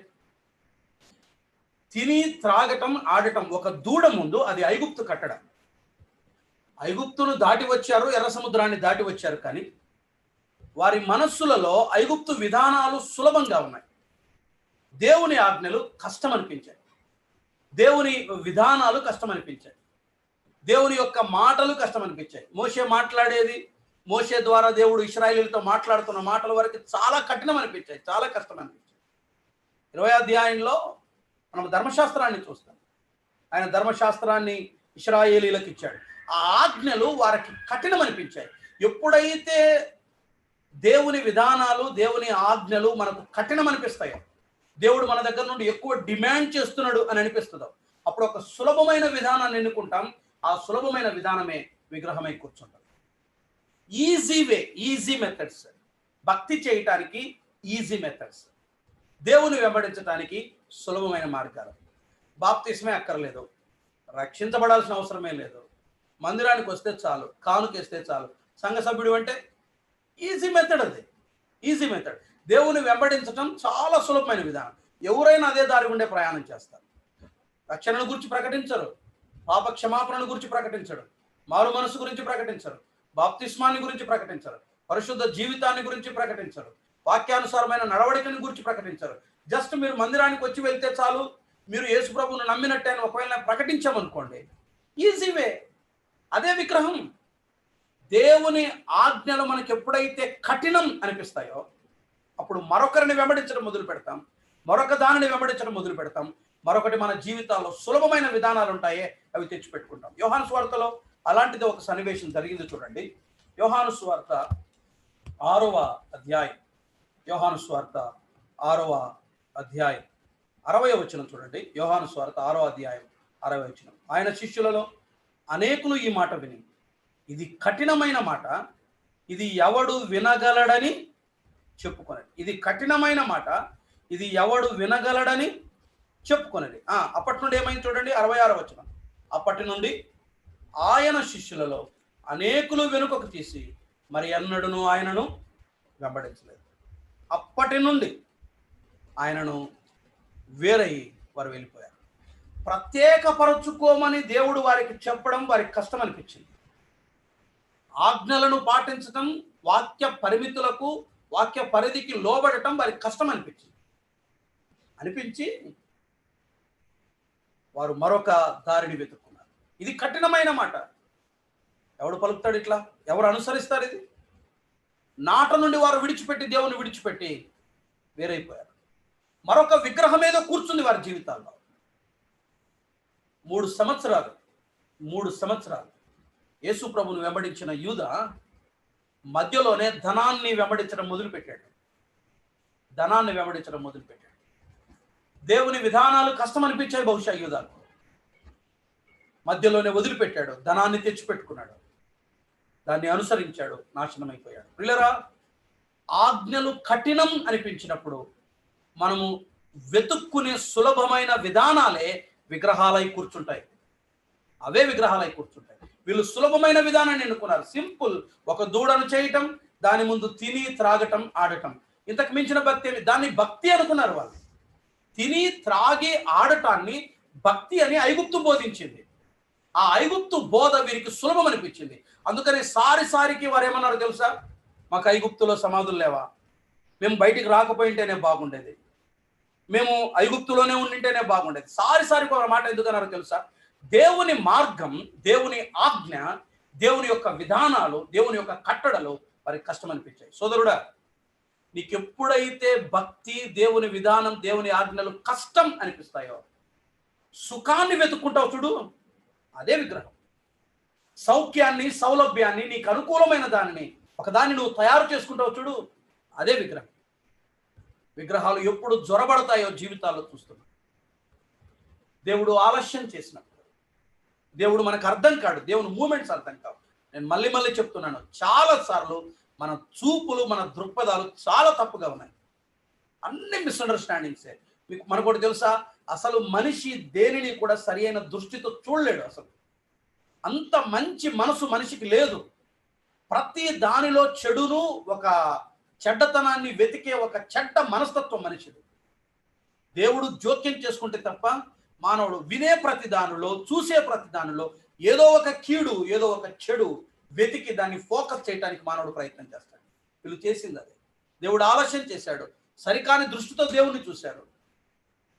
తిని త్రాగటం ఆడటం. ఒక దూడ ముందు అది ఐగుప్తు కట్టడ. ఐగుప్తును దాటి వచ్చారు, ఎర్ర సముద్రాన్ని దాటి వచ్చారు, కానీ వారి మనస్సులలో ఐగుప్తు విధానాలు సులభంగా ఉన్నాయి. దేవుని ఆజ్ఞలు కష్టం అనిపించాయి, దేవుని విధానాలు కష్టం అనిపించాయి, దేవుని యొక్క మాటలు కష్టం అనిపించాయి. మోషే మాట్లాడేది, మోషే ద్వారా దేవుడు ఇశ్రాయేలీయులతో మాట్లాడుతున్న మాటల వరకు చాలా కఠినం అనిపించాయి, చాలా కష్టం అనిపించాయి. 20వ అధ్యాయంలో మనం ధర్మశాస్త్రాన్ని చూస్తాం. ఆయన ధర్మశాస్త్రాన్ని ఇశ్రాయేలీయులకు ఇచ్చాడు. ఆ ఆజ్ఞలు వారికి కఠినం అనిపించాయి. ఎప్పుడైతే దేవుని విధానాలు, దేవుని ఆజ్ఞలు మనకు కఠినం అనిపిస్తాయో, దేవుడు మన దగ్గర నుండి ఎక్కువ డిమాండ్ చేస్తున్నాడు అని అనిపిస్తుందో, అప్పుడు ఒక సులభమైన విధానాన్ని ఎన్నుకుంటాం. ఆ సులభమైన విధానమే విగ్రహమై కూర్చుంటాం. Easy way, easy methods. భక్తి చేయటానికి ఈజీ మెథడ్స్, దేవుని వెంబడించడానికి సులభమైన మార్గాలు. బాప్తిస్మే అక్కర్లేదు, రక్షించబడాల్సిన అవసరమే లేదు, మందిరానికి వస్తే చాలు, కానుకేస్తే చాలు, సంఘ సభ్యుడు అంటే ఈజీ మెథడ్. అది ఈజీ మెథడ్. దేవుని వెంబడించడం చాలా సులభమైన విధానం. ఎవరైనా అదే దారి ఉండే ప్రయాణం చేస్తారు. రక్షణను గురించి ప్రకటించరు, పాప క్షమాపణను గురించి ప్రకటించడు, మారు మనసు గురించి ప్రకటించరు, బాప్తిస్మాన్ని గురించి ప్రకటించరు, పరిశుద్ధ జీవితాన్ని గురించి ప్రకటించరు, వాక్యానుసారమైన నడవడికని గురించి ప్రకటించరు. జస్ట్ మీరు మందిరానికి వచ్చి వెళ్తే చాలు, మీరు యేసు ప్రభువును నమ్మినట్టే అని ఒకవేళ ప్రకటించామనుకోండి, ఈజీ వే. అదే విగ్రహం. దేవుని ఆజ్ఞలు మనకి ఎప్పుడైతే కఠినం అనిపిస్తాయో, అప్పుడు మరొకరిని వెంబడించడం మొదలు పెడతాం, మరొక దానిని వెంబడించడం మొదలు పెడతాం. మరొకటి మన జీవితాల్లో సులభమైన విధానాలు ఉంటాయే, అవి తెచ్చిపెట్టుకుంటాం. యోహాను సువార్తలో అలాంటిది ఒక సన్నివేశం జరిగింది చూడండి. యోహాను సువార్త 6వ అధ్యాయం, యోహాను సువార్త 6వ అధ్యాయం 60వ వచనం చూడండి. యోహాను సువార్త 6వ అధ్యాయం 60వ వచనం. ఆయన శిష్యులలో అనేకులు ఈ మాట విని, ఇది కఠినమైన మాట, ఇది ఎవడు వినగలడని చెప్పుకొనది. ఇది కఠినమైన మాట, ఇది ఎవడు వినగలడని చెప్పుకొనది. అప్పటి నుండి ఏమైంది చూడండి, 66వ వచనం. అప్పటి నుండి ఆయన శిష్యులలో అనేకులు వెనుకకు తీసి మరి ఎన్నడూను ఆయనను వెంబడించలేదు. అప్పటి నుండి ఆయనను వేరయ్యి వారు వెళ్ళిపోయారు. ప్రత్యేకపరచుకోమని దేవుడు వారికి చెప్పడం వారికి కష్టం అనిపించింది. ఆజ్ఞలను పాటించటం, వాక్య పరిమితులకు, వాక్య పరిధికి లోబడటం వారికి కష్టం అనిపించి వారు మరొక దారిని వెతుక్కున్నారు. ఇది కఠినమైన మాట. ఎవడు పలుకుతాడు ఇట్లా? ఎవరు అనుసరిస్తారు ఇది? నాట నుండి వారు విడిచిపెట్టి, దేవుని విడిచిపెట్టి వేరైపోయారు. మరొక విగ్రహం ఏదో కూర్చుంది వారి జీవితాల్లో. 3 సంవత్సరాలు యేసు ప్రభువును వెంబడించిన యూదా మధ్యలోనే ధనాన్ని వెంబడించడం మొదలుపెట్టాడు. దేవుని విధానాలు కష్టం అనిపించాయి బహుశా యూదాకు. మధ్యలోనే వదిలిపెట్టాడు, ధనాన్ని తెచ్చిపెట్టుకున్నాడు, దాన్ని అనుసరించాడు, నాశనమైపోయాడు. పిల్లరా, ఆజ్ఞలు కఠినం అనిపించినప్పుడు మనము వెతుక్కునే సులభమైన విధానాలే విగ్రహాలై కూర్చుంటాయి. అవే విగ్రహాలై కూర్చుంటాయి. వీళ్ళు సులభమైన విధానాన్ని ఎన్నుకున్నారు. సింపుల్. ఒక దూడను చేయటం, దాని ముందు తిని త్రాగటం, ఆడటం. ఇంతకు మించిన భక్తి ఏమి? దాన్ని భక్తి అనుకున్నారు వాళ్ళు. తిని త్రాగి ఆడటాన్ని భక్తి అని ఐగుప్తు బోధించింది. ఆ ఐగుప్తు బోధ వీరికి సులభం అనిపించింది. అందుకని సారికి వారు ఏమన్నారు తెలుసా? మాకు ఐగుప్తులో సమాధులు లేవా? మేము బయటికి రాకపోయింటేనే బాగుండేది, మేము ఐగుప్తులోనే ఉండింటేనే బాగుండేది. సారికి ఒక మాట ఎందుకన్నారో తెలుసా? దేవుని మార్గం, దేవుని ఆజ్ఞ, దేవుని యొక్క విధానాలు, దేవుని యొక్క కట్టడలు వారికి కష్టం అనిపించాయి. సోదరుడా, నీకు ఎప్పుడైతే భక్తి, దేవుని విధానం, దేవుని ఆజ్ఞలు కష్టం అనిపిస్తాయో, సుఖాన్ని వెతుక్కుంటావు చూడు, అదే విగ్రహం. సౌఖ్యాన్ని, సౌలభ్యాన్ని, నీకు అనుకూలమైన దానిని, ఒకదాన్ని నువ్వు తయారు చేసుకుంటావు చూడు, అదే విగ్రహం. విగ్రహాలు ఎప్పుడు జ్వరబడతాయో జీవితాల్లో చూస్తున్నాం. దేవుడు ఆలస్యం చేసినప్పుడు, దేవుడు మనకు అర్థం కాడు, దేవుని మూమెంట్స్ అర్థం కావు. నేను మళ్ళీ చెప్తున్నాను, చాలాసార్లు మన చూపులు, మన దృక్పథాలు చాలా తప్పుగా ఉన్నాయి. అన్ని మిస్అండర్స్టాండింగ్సే. మీకు మనకొకటి తెలుసా? అసలు మనిషి దేనిని కూడా సరి అయిన దృష్టితో చూడలేడు. అసలు అంత మంచి మనసు మనిషికి లేదు. ప్రతి దానిలో చెడును, ఒక చెడ్డతనాన్ని వెతికే ఒక చెడ్డ మనస్తత్వం మనిషిది. దేవుడు జోక్యం చేసుకుంటే తప్ప మానవుడు వినే ప్రతి దానిలో, చూసే ప్రతి దానిలో ఏదో ఒక కీడు, ఏదో ఒక చెడు వెతికి దాన్ని ఫోకస్ చేయడానికి మానవుడు ప్రయత్నం చేస్తాడు. వీళ్ళు చేసింది అదే. దేవుడు ఆలస్యం చేశాడు, సరికాని దృష్టితో దేవుణ్ణి చూశారు,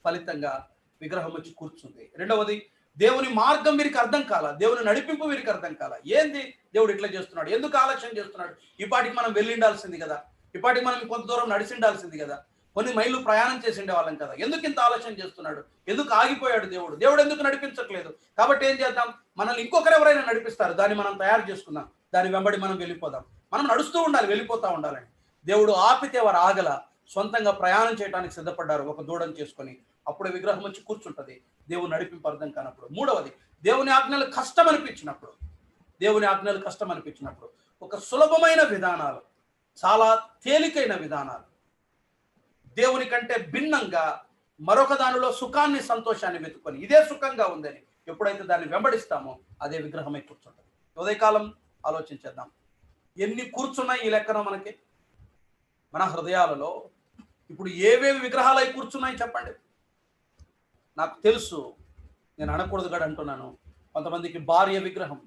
ఫలితంగా విగ్రహం వచ్చి కూర్చుంది. రెండవది, దేవుని మార్గం వీరికి అర్థం కాల, దేవుని నడిపింపు వీరికి అర్థం కాల. ఏంది దేవుడు ఇట్లా చేస్తున్నాడు, ఎందుకు ఆలస్యం చేస్తున్నాడు? ఇప్పటికి మనం వెళ్ళిండాల్సింది కదా, ఇప్పటికి మనం కొంత దూరం నడిచిండాల్సింది కదా, కొన్ని మైళ్ళు ప్రయాణం చేసి ఉండేవాళ్ళం కదా, ఎందుకు ఇంత ఆలస్యం చేస్తున్నాడు, ఎందుకు ఆగిపోయాడు దేవుడు, దేవుడు ఎందుకు నడిపించట్లేదు? కాబట్టి ఏం చేద్దాం, మనల్ని ఇంకొకరు ఎవరైనా నడిపిస్తారు, దాన్ని మనం తయారు చేసుకుందాం, దాని వెంబడి మనం వెళ్ళిపోదాం, మనం నడుస్తూ ఉండాలి, వెళ్ళిపోతా ఉండాలని. దేవుడు ఆపితే వారు ఆగల, సొంతంగా ప్రయాణం చేయడానికి సిద్ధపడ్డారు ఒక దూడను చేసుకొని. అప్పుడే విగ్రహం వచ్చి కూర్చుంటది, దేవుని నడిపింపు అర్థం కానప్పుడు. మూడవది, దేవుని ఆజ్ఞలు కష్టం అనిపించినప్పుడు, దేవుని ఆజ్ఞలు కష్టం అనిపించినప్పుడు ఒక సులభమైన విధానాలు, చాలా తేలికైన విధానాలు, దేవుని కంటే భిన్నంగా మరొక దానిలో సుఖాన్ని, సంతోషాన్ని వెతుకొని ఇదే సుఖంగా ఉందని ఎప్పుడైతే దాన్ని వెంబడిస్తామో అదే విగ్రహమై కూర్చుంటుంది. ఉదయకాలం ఆలోచించేద్దాం, ఎన్ని కూర్చున్నాయి ఈ లెక్కన మనకి మన హృదయాలలో. ఇప్పుడు ఏవేవి విగ్రహాలై కూర్చున్నాయి చెప్పండి? నాకు తెలుసు, నేను అనకూడదు కూడా అంటున్నాను. కొంతమందికి భార్య విగ్రహం,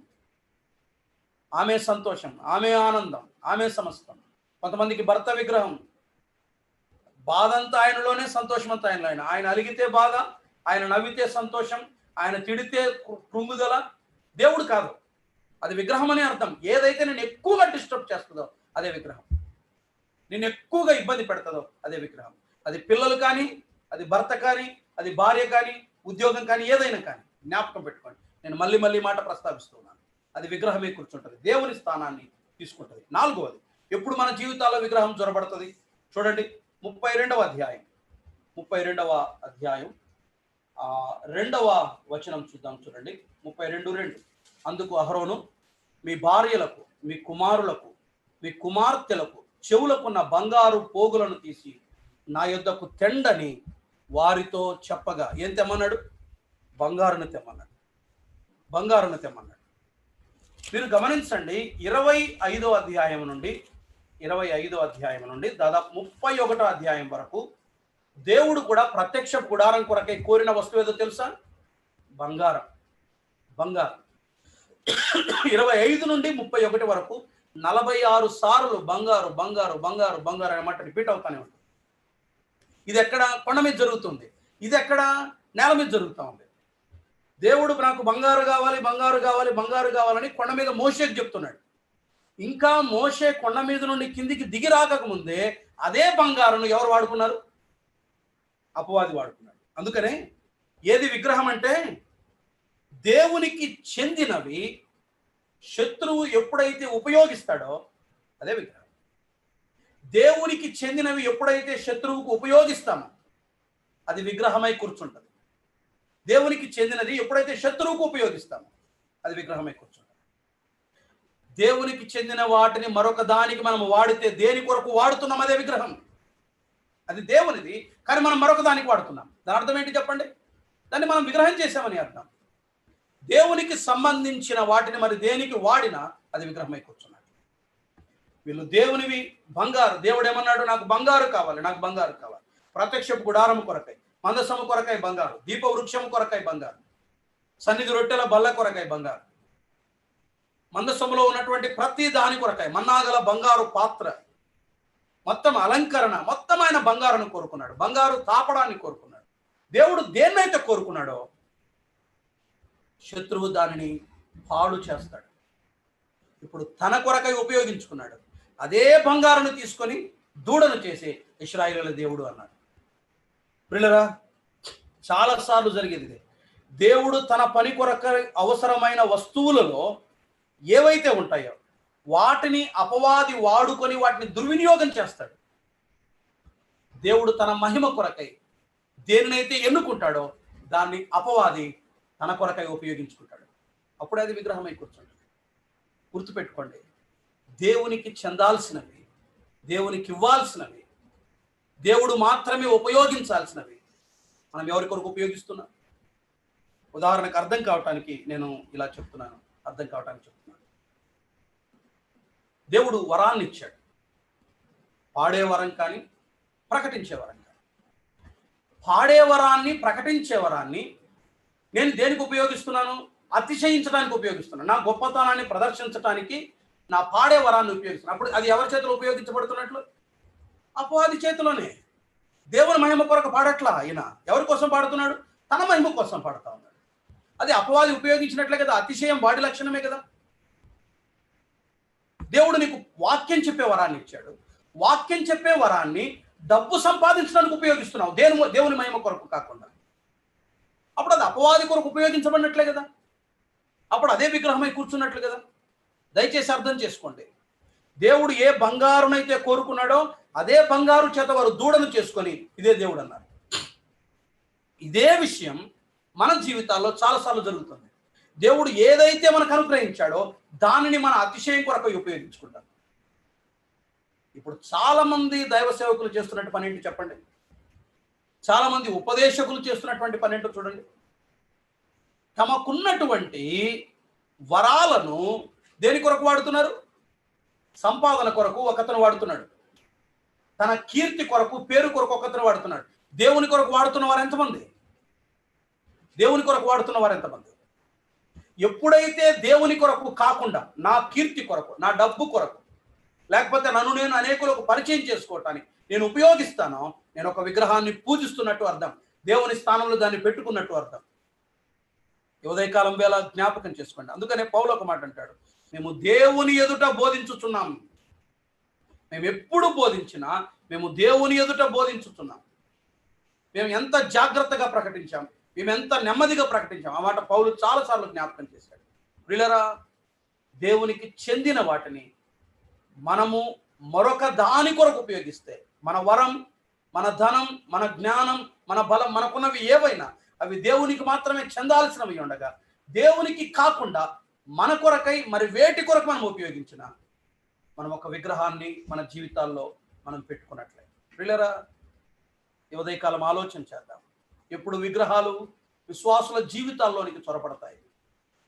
ఆమె సంతోషం, ఆమె ఆనందం, ఆమె సమస్తం. కొంతమందికి భర్త విగ్రహం, బాధ అంతా ఆయనలోనే, సంతోషం అంతా ఆయనలో. ఆయన అలిగితే బాధ, ఆయన నవ్వితే సంతోషం, ఆయన తిడితే కృంగుదల. దేవుడు కాదు, అది విగ్రహం అనే అర్థం. ఏదైతే నేను ఎక్కువగా డిస్టర్బ్ చేస్తుందో అదే విగ్రహం, నేను ఎక్కువగా ఇబ్బంది పెడతాదో అదే విగ్రహం. అది పిల్లలు కానీ, అది భర్త కానీ, అది భార్య కానీ, ఉద్యోగం కానీ, ఏదైనా కానీ జ్ఞాపకం పెట్టుకోండి. నేను మళ్ళీ మళ్ళీ మాట ప్రస్తావిస్తున్నాను, అది విగ్రహమే కూర్చుంటుంది, దేవుని స్థానాన్ని తీసుకుంటుంది. నాలుగవది, ఎప్పుడు మన జీవితాల్లో విగ్రహం చొరబడుతుంది చూడండి. 32వ అధ్యాయం 2వ వచనం చూద్దాం. చూడండి 32:2. అందుకు అహరోను, మీ భార్యలకు, మీ కుమారులకు, మీ కుమార్తెలకు చెవులకున్న బంగారు పోగులను తీసి నా యొద్దకు తెండని వారితో చెప్పగా. ఏం తెమ్మన్నాడు? బంగారును తెమ్మన్నాడు, బంగారును తెమ్మన్నాడు. మీరు గమనించండి, 25వ అధ్యాయం నుండి దాదాపు 31వ అధ్యాయం వరకు దేవుడు కూడా ప్రత్యక్ష గుడారం కొరకై కోరిన వస్తువు ఏదో తెలుసా? బంగారం. 25 నుండి 31 వరకు 46 సార్లు బంగారు బంగారు బంగారు బంగారు అన్నమాట రిపీట్ అవుతానే ఉంటుంది. ఇది ఎక్కడ? కొండ మీద జరుగుతుంది. ఇది ఎక్కడ? నేల మీద జరుగుతూ ఉంది. దేవుడు నాకు బంగారు కావాలి, బంగారు కావాలి, బంగారు కావాలని కొండ మీద మోషేకి చెప్తున్నాడు. ఇంకా మోషే కొండ మీద నుండి కిందికి దిగి రాకముందే అదే బంగారును ఎవరు వాడుకున్నారు? అపవాది వాడుకున్నాడు. అందుకనే ఏది విగ్రహం అంటే, దేవునికి చెందినవి శత్రువు ఎప్పుడైతే ఉపయోగిస్తాడో అదే విగ్రహం. దేవునికి చెందినవి ఎప్పుడైతే శత్రువుకు ఉపయోగిస్తామో అది విగ్రహమై కూర్చుంటుంది. దేవునికి చెందినది ఎప్పుడైతే శత్రువుకు ఉపయోగిస్తామో అది విగ్రహమై కూర్చుంటుంది. దేవునికి చెందిన వాటిని మరొక దానికి మనం వాడితే దేని కొరకు వాడుతున్నాం అదే విగ్రహం. అది దేవునిది, కానీ మనం మరొక దానికి వాడుతున్నాం. దాని అర్థం ఏంటి చెప్పండి? దాన్ని మనం విగ్రహం చేసామని అర్థం. దేవునికి సంబంధించిన వాటిని మరి దేనికి వాడినా అది విగ్రహమై కూర్చున్నాడు. వీళ్ళు దేవునివి బంగారు. దేవుడు ఏమన్నాడు? నాకు బంగారు కావాలి, నాకు బంగారు కావాలి. ప్రత్యక్షపు గుడారము కొరకై, మందసము కొరకై బంగారు, దీప వృక్షము కొరకై బంగారు, సన్నిధి రొట్టెల బల్ల కొరకై బంగారు, మందసములో ఉన్నటువంటి ప్రతి దాని కొరకై, మన్నాగల బంగారు పాత్ర, మొత్తం అలంకరణ, మొత్తం ఆయన బంగారును కోరుకున్నాడు, బంగారు తాపడాన్ని కోరుకున్నాడు. దేవుడు దేన్నైతే కోరుకున్నాడో శత్రువు దానిని పాడు చేస్తాడు. ఇప్పుడు తన కొరకై ఉపయోగించుకున్నాడు. అదే బంగారును తీసుకొని దూడను చేసి ఇశ్రాయేలుల దేవుడు అన్నాడు. ప్రియులారా, చాలాసార్లు జరిగేది. దేవుడు తన పని కొరకై అవసరమైన వస్తువులలో ఏవైతే ఉంటాయో వాటిని అపవాది వాడుకొని వాటిని దుర్వినియోగం చేస్తాడు. దేవుడు తన మహిమ కొరకై దేనినైతే ఎన్నుకుంటాడో దాన్ని అపవాది తన కొరకై ఉపయోగించుకుంటాడు. అప్పుడే అది విగ్రహమై కూర్చుంటుంది. గుర్తుపెట్టుకోండి, దేవునికి చెందాల్సినవి, దేవునికి ఇవ్వాల్సినవి, దేవుడు మాత్రమే ఉపయోగించాల్సినవి మనం ఎవరి కొరకు ఉపయోగిస్తున్నాం? ఉదాహరణకు అర్థం కావటానికి నేను ఇలా చెప్తున్నాను, అర్థం కావటానికి చెప్తున్నాను. దేవుడు వరాన్ని ఇచ్చాడు, పాడే వరం కానీ ప్రకటించే వరం కానీ. పాడే వరాన్ని, ప్రకటించే వరాన్ని నేను దేనికి ఉపయోగిస్తున్నాను? అతిశయించడానికి ఉపయోగిస్తున్నాను. నా గొప్పతనాన్ని ప్రదర్శించడానికి, నా పాడే వరాన్ని ఉపయోగిస్తున్నాను. అప్పుడు అది ఎవరి చేతిలో ఉపయోగించబడుతున్నట్లు? అపవాది చేతిలోనే. దేవుని మహిమ కొరకు పాడట్లా ఆయన. ఎవరి కోసం పాడుతున్నాడు? తన మహిమ కోసం పాడుతా ఉన్నాడు. అది అపవాది ఉపయోగించినట్లే కదా. అతిశయం వాడి లక్షణమే కదా. దేవుడు నీకు వాక్యం చెప్పే వరాన్ని ఇచ్చాడు. వాక్యం చెప్పే వరాన్ని డబ్బు సంపాదించడానికి ఉపయోగిస్తున్నావు, దేవుని మహిమ కొరకు కాకుండా. అప్పుడు అది అపవాది కొరకు ఉపయోగించబడినట్లే కదా. అప్పుడు అదే విగ్రహమై కూర్చున్నట్లు కదా. దయచేసి అర్థం చేసుకోండి. దేవుడు ఏ బంగారునైతే కోరుకున్నాడో అదే బంగారు చేత వారు దూడను చేసుకొని ఇదే దేవుడు అన్నారు. ఇదే విషయం మన జీవితాల్లో చాలాసార్లు జరుగుతుంది. దేవుడు ఏదైతే మనకు అనుగ్రహించాడో దానిని మన అతిశయం కొరకు ఉపయోగించుకుంటాం. ఇప్పుడు చాలా మంది దైవ సేవకులు చేస్తున్నట్టు పని ఏంటి చెప్పండి? చాలా మంది ఉపదేశకులు చేస్తున్నటువంటి పని ఏంటో చూడండి. తమకున్నటువంటి వరాలను దేని కొరకు వాడుతున్నారు? సంపాదన కొరకు ఒకతను వాడుతున్నాడు. తన కీర్తి కొరకు, పేరు కొరకు ఒకతను వాడుతున్నాడు. దేవుని కొరకు వాడుతున్న వారు ఎంతమంది? దేవుని కొరకు వాడుతున్న వారు ఎంతమంది? ఎప్పుడైతే దేవుని కొరకు కాకుండా నా కీర్తి కొరకు, నా డబ్బు కొరకు, లేకపోతే నన్ను నేను అనేకులకు పరిచయం చేసుకోవటానికి నేను ఉపయోగిస్తానో, నేను ఒక విగ్రహాన్ని పూజిస్తున్నట్టు అర్థం. దేవుని స్థానంలో దాన్ని పెట్టుకున్నట్టు అర్థం. ఉదయకాలం వేళ జ్ఞాపకం చేసుకోండి. అందుకనే పౌలు ఒక మాట అంటాడు, మేము దేవుని ఎదుట బోధించుచున్నాం. మేము ఎప్పుడు బోధించినా మేము దేవుని ఎదుట బోధించుతున్నాం. మేము ఎంత జాగ్రత్తగా ప్రకటించాం, మేము ఎంత నెమ్మదిగా ప్రకటించాం. ఆ మాట పౌలు చాలాసార్లు జ్ఞాపకం చేశాడు. ప్రియులారా, దేవునికి చెందిన వాటిని మనము మరొక దాని కొరకు ఉపయోగిస్తే, మన వరం, మన ధనం, మన జ్ఞానం, మన బలం, మనకున్నవి ఏవైనా అవి దేవునికి మాత్రమే చెందాల్సినవి ఉండగా, దేవునికి కాకుండా మన కొరకై మరి వేటి కొరకు మనం ఉపయోగించిన మనం ఒక విగ్రహాన్ని మన జీవితాల్లో మనం పెట్టుకున్నట్లే. ప్రియులారా, ఈ ఉదయకాలం ఆలోచన చేద్దాం. ఎప్పుడు విగ్రహాలు విశ్వాసుల జీవితాల్లోనికి చొరపడతాయి,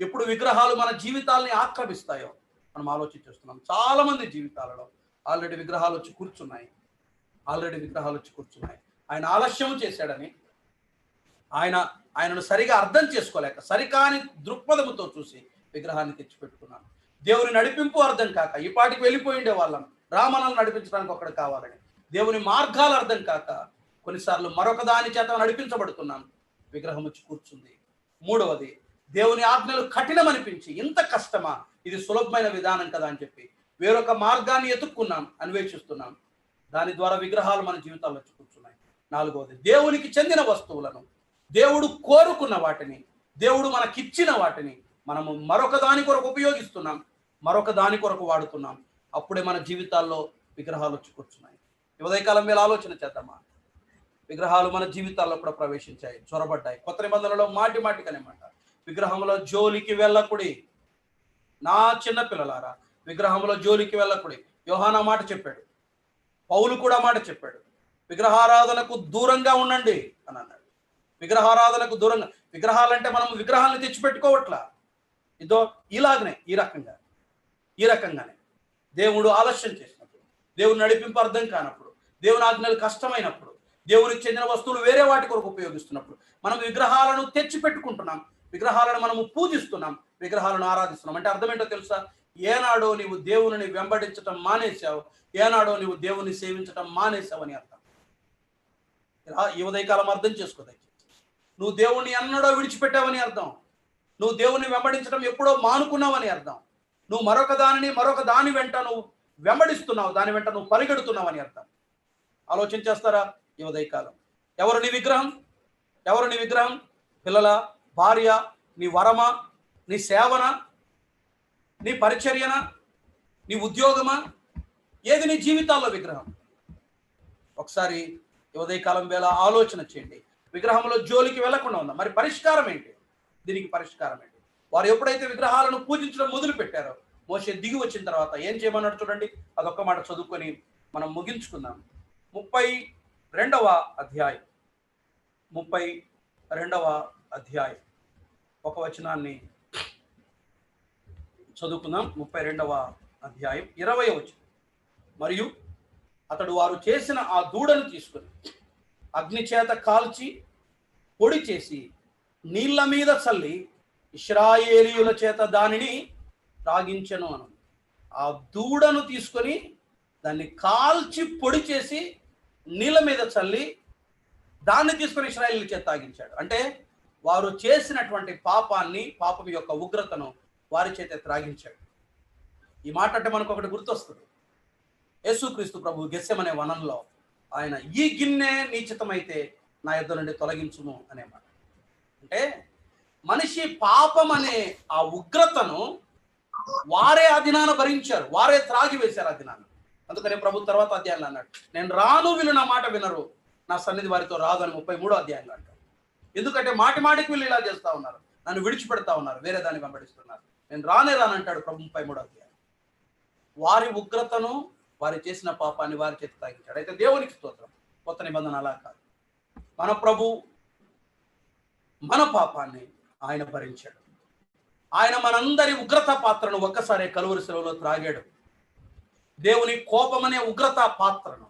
ఎప్పుడు విగ్రహాలు మన జీవితాల్ని ఆక్రమిస్తాయో మనం ఆలోచన చేస్తున్నాం. చాలా మంది జీవితాలలో ఆల్రెడీ విగ్రహాలు వచ్చి కూర్చున్నాయి. ఆయన ఆలస్యం చేశాడని, ఆయనను సరిగా అర్థం చేసుకోలేక, సరికాని దృక్పథముతో చూసి విగ్రహాన్ని తెచ్చిపెట్టుకున్నాను. దేవుని నడిపింపు అర్థం కాక ఈ పాటికి వెళ్ళిపోయిండే వాళ్ళం, రామనల్ని నడిపించడానికి ఒకటి కావాలని. దేవుని మార్గాలు అర్థం కాక కొన్నిసార్లు మరొక దాని చేత నడిపించబడుతున్నాం. విగ్రహం వచ్చి కూర్చుంది. మూడవది, దేవుని ఆజ్ఞలు కఠినం అనిపించి, ఇంత కష్టమా, ఇది సులభమైన విధానం కదా అని చెప్పి వేరొక మార్గాన్ని ఎత్తుక్కున్నాం, అన్వేషిస్తున్నాం. దాని ద్వారా విగ్రహాలు మన జీవితాల్లో వచ్చి కూర్చున్నాయి. నాలుగవది, దేవునికి చెందిన వస్తువులను, దేవుడు కోరుకున్న వాటిని, దేవుడు మనకిచ్చిన వాటిని మనము మరొక దాని కొరకు ఉపయోగిస్తున్నాం, మరొక దాని కొరకు వాడుతున్నాం. అప్పుడే మన జీవితాల్లో విగ్రహాలు వచ్చి కూర్చున్నాయి. ఉదయకాలం వేళ ఆలోచన చేద్దామా? విగ్రహాలు మన జీవితాల్లో కూడా ప్రవేశించాయి, చొరబడ్డాయి. కొత్త నిబంధనలో మాటికనేమాట, విగ్రహంలో జోలికి వెళ్ళకుడి. నా చిన్న పిల్లలారా, విగ్రహంలో జోలికి వెళ్ళకుడి. యోహానా మాట చెప్పాడు, పౌలు కూడా మాట చెప్పాడు, విగ్రహారాధనకు దూరంగా ఉండండి అని అన్నాడు. విగ్రహారాధనకు దూరంగా, విగ్రహాలంటే మనం విగ్రహాలను తెచ్చిపెట్టుకోవట్లా. ఇదో ఇలాగనే, ఈ రకంగానే దేవుడు ఆలస్యం చేసినప్పుడు, దేవుని నడిపింపు అర్థం కానప్పుడు, దేవుని ఆజ్ఞలు కష్టమైనప్పుడు, దేవునికి చెందిన వస్తువులు వేరే వాటి కొరకు ఉపయోగిస్తున్నప్పుడు మనం విగ్రహాలను తెచ్చిపెట్టుకుంటున్నాం, విగ్రహాలను మనము పూజిస్తున్నాం, విగ్రహాలను ఆరాధిస్తున్నాం. అంటే అర్థం ఏంటో తెలుసా? ఏనాడో నీవు దేవుని వెంబడించటం మానేశావు, ఏనాడో నీవు దేవుని సేవించటం మానేశావు అని అర్థం. ఇలా ఈ ఉదయకాలం అర్థం చేసుకోదగ్గ, నువ్వు దేవుణ్ణి ఎన్నడో విడిచిపెట్టావని అర్థం. నువ్వు దేవుణ్ణి వెంబడించడం ఎప్పుడో మానుకున్నావని అర్థం. నువ్వు మరొక దాని వెంట నువ్వు వెంబడిస్తున్నావు, దాని వెంట నువ్వు పరిగెడుతున్నావు అని అర్థం. ఆలోచన చేస్తారా ఈ ఉదయకాలం? ఎవరు నీ విగ్రహం? పిల్లల, భార్య, నీ వరమా, నీ సేవనా, నీ పరిచర్యనా, నీ ఉద్యోగమా? ఏది నీ జీవితాల్లో విగ్రహం? ఒకసారి ఈ ఉదయకాలం వేళ ఆలోచన చేయండి. విగ్రహంలో జోలికి వెళ్లకుండా ఉందా? మరి పరిష్కారం ఏంటి? దీనికి పరిష్కారం ఏంటి? వారు ఎప్పుడైతే విగ్రహాలను పూజించడం మొదలు పెట్టారో, మోషే దిగి వచ్చిన తర్వాత ఏం చేయమన్నాడు చూడండి. అదొక్క మాట చదువుకొని మనం ముగించుకుందాం. 32వ అధ్యాయం ఒక వచనాన్ని చదువుకుందాం. 32వ అధ్యాయం 20వ వచనం. మరియు అతడు వారు చేసిన ఆ దూడను తీసుకుని అగ్ని చేత కాల్చి పొడి చేసి నీళ్ళ మీద చల్లి ఇశ్రాయేలీయుల చేత దానిని త్రాగించెను అను. ఆ దూడను తీసుకొని దాన్ని కాల్చి పొడి చేసి నీళ్ళ మీద చల్లి దాన్ని తీసుకొని ఇశ్రాయేలీయుల చేత తాగించాడు. అంటే వారు చేసినటువంటి పాపాన్ని, పాపం యొక్క ఉగ్రతను వారి చేత త్రాగించాడు. ఈ మాట అంటే మనకు ఒకటి గుర్తొస్తుంది. యేసుక్రీస్తు ప్రభు గెత్సెమనే వనంలో ఆయన ఈ గిన్నె నీచితమైతే నా యొద్ద నుండి తొలగించుము అనే మాట. అంటే మనిషి పాపం అనే ఆ ఉగ్రతను వారే అధినాన భరించారు, వారే త్రాగి వేశారు అధినాన్ని. అందుకనే ప్రభు తర్వాత అధ్యాయంలో అన్నాడు, నేను రాను, వీళ్ళు నా మాట వినరు, నా సన్నిధి వారితో రాదు అని 33వ అధ్యాయంలో అంటారు. ఎందుకంటే మాటి మాటికి వీళ్ళు ఇలా చేస్తా ఉన్నారు, నన్ను విడిచిపెడతా ఉన్నారు, వేరే దాన్ని వెంబడిస్తున్నారు. నేను రానే రానంటాడు ప్రభు 33వ అధ్యాయం. వారి ఉగ్రతను, వారి చేసిన పాపాన్ని వారి చేతి తాగించాడు. అయితే దేవునికి స్తోత్రం, కొత్త నిబంధన అలా కాదు. మన ప్రభు మన పాపాన్ని ఆయన భరించాడు. ఆయన మనందరి ఉగ్రత పాత్రను ఒక్కసారి కలువరి శిలువలో త్రాగాడు. దేవుని కోపమనే ఉగ్రత పాత్రను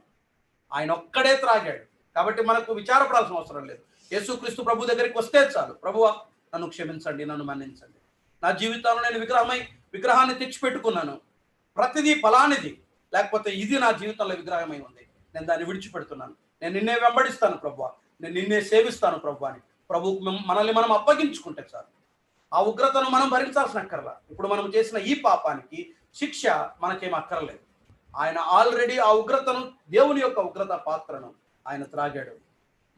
ఆయన ఒక్కడే త్రాగాడు. కాబట్టి మనకు విచారపడాల్సిన అవసరం లేదు. యేసుక్రీస్తు ప్రభు దగ్గరికి వస్తే చాలు, ప్రభువా నన్ను క్షమించండి, నన్ను మన్నించండి, నా జీవితంలో నేను విగ్రహాన్ని తెచ్చిపెట్టుకున్నాను, ప్రతిదీ ఫలానిది, లేకపోతే ఇది నా జీవితంలో విగ్రహమై ఉంది, నేను దాన్ని విడిచిపెడుతున్నాను, నేను నిన్నే వెంబడిస్తాను ప్రభువా, నేను నిన్నే సేవిస్తాను ప్రభు అని ప్రభు మనల్ని మనం అప్పగించుకుంటే చాలు. ఆ ఉగ్రతను మనం భరించాల్సిన అక్కర్లా. ఇప్పుడు మనం చేసిన ఈ పాపానికి శిక్ష మనకేం అక్కర్లేదు. ఆయన ఆల్రెడీ ఆ ఉగ్రతను, దేవుని యొక్క ఉగ్రత పాత్రను ఆయన త్రాగాడు.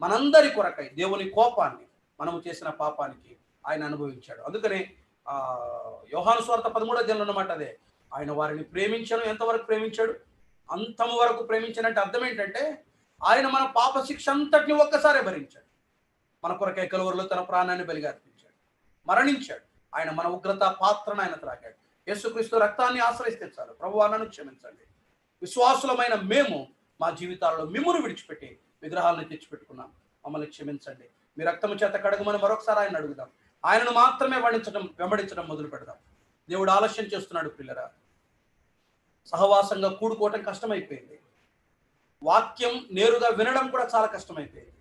మనందరి కొరకై దేవుని కోపాన్ని, మనము చేసిన పాపానికి ఆయన అనుభవించాడు. అందుకనే యోహాను సువార్త 13వ అధ్యాయంలో ఉన్నమాట అదే, ఆయన వారిని ప్రేమించను. ఎంతవరకు ప్రేమించాడు? అంతము వరకు ప్రేమించానంటే అర్థం ఏంటంటే ఆయన మన పాప శిక్ష అంతటిని ఒక్కసారే భరించాడు. మన కొరకై కలువరిలో తన ప్రాణాన్ని బలిగా అర్పించాడు, మరణించాడు. ఆయన మన ఉగ్రత పాత్రను ఆయన త్రాగాడు. యేసుక్రీస్తు రక్తాన్ని ఆశ్రయిస్తే చాలు, ప్రభువా నన్ను క్షమించండి, విశ్వాసులమైన మేము మా జీవితాల్లో మిమ్మును విడిచిపెట్టి విగ్రహాలను తెచ్చిపెట్టుకున్నాం, మమ్మల్ని క్షమించండి, మీ రక్తము చేత కడగమని మరొకసారి ఆయన అడుగుదాం. ఆయనను మాత్రమే వెంబడించడం మొదలు పెడదాం. దేవుడు ఆలస్యం చేస్తున్నాడు పిల్లరా. సహవాసంగా కూడుకోవటం కష్టమైపోయింది, వాక్యం నేరుగా వినడం కూడా చాలా కష్టమైపోయింది.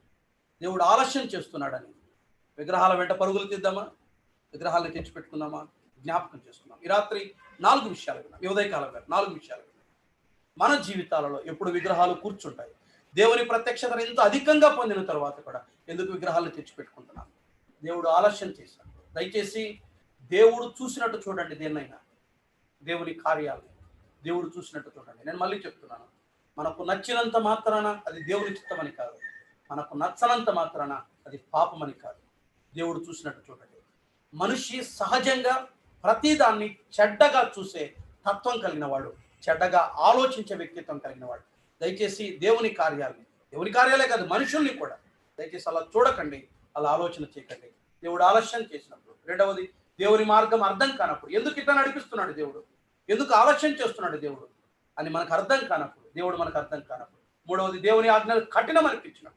దేవుడు ఆలస్యం చేస్తున్నాడని విగ్రహాల వెంట పరుగులు తీద్దామా? విగ్రహాలను తెచ్చిపెట్టుకుందామా? జ్ఞాపకం చేసుకుందాం. ఈ రాత్రి 4 విషయాలు విన్నాం, ఈ ఉదయకాలం 4 విషయాలు విన్నాం. మన జీవితాలలో ఎప్పుడు విగ్రహాలు కూర్చుంటాయి, దేవుని ప్రత్యక్షతను ఎంత అధికంగా పొందిన తర్వాత కూడా ఎందుకు విగ్రహాలను తెచ్చిపెట్టుకుంటున్నాం? దేవుడు ఆలస్యం చేశాడు. దయచేసి దేవుడు చూసినట్టు చూడండి, దేన్నైనా దేవుని కార్యాలను దేవుడు చూసినట్టు చూడండి. నేను మళ్ళీ చెప్తున్నాను, మనకు నచ్చినంత మాత్రాన అది దేవుని చిత్తమని కాదు, మనకు నచ్చనంత మాత్రాన అది పాపమని కాదు. దేవుడు చూసినట్టు చూడండి. మనిషి సహజంగా ప్రతిదాన్ని చెడ్డగా చూసే తత్వం కలిగిన వాడు, చెడ్డగా ఆలోచించే వ్యక్తిత్వం కలిగిన వాడు. దయచేసి దేవుని కార్యాలే కాదు, మనుషుల్ని కూడా దయచేసి అలా చూడకండి, అలా ఆలోచన చేయకండి. దేవుడు ఆలస్యం చేసినప్పుడు, రెండవది దేవుని మార్గం అర్థం కానప్పుడు, ఎందుకు ఇట్లా నడిపిస్తున్నాడు దేవుడు, ఎందుకు ఆలస్యం చేస్తున్నాడు దేవుడు అని మనకు అర్థం కానప్పుడు, దేవుడు మనకు అర్థం కానప్పుడు, మూడవది దేవుని ఆజ్ఞలు కఠినం అనిపించినప్పుడు,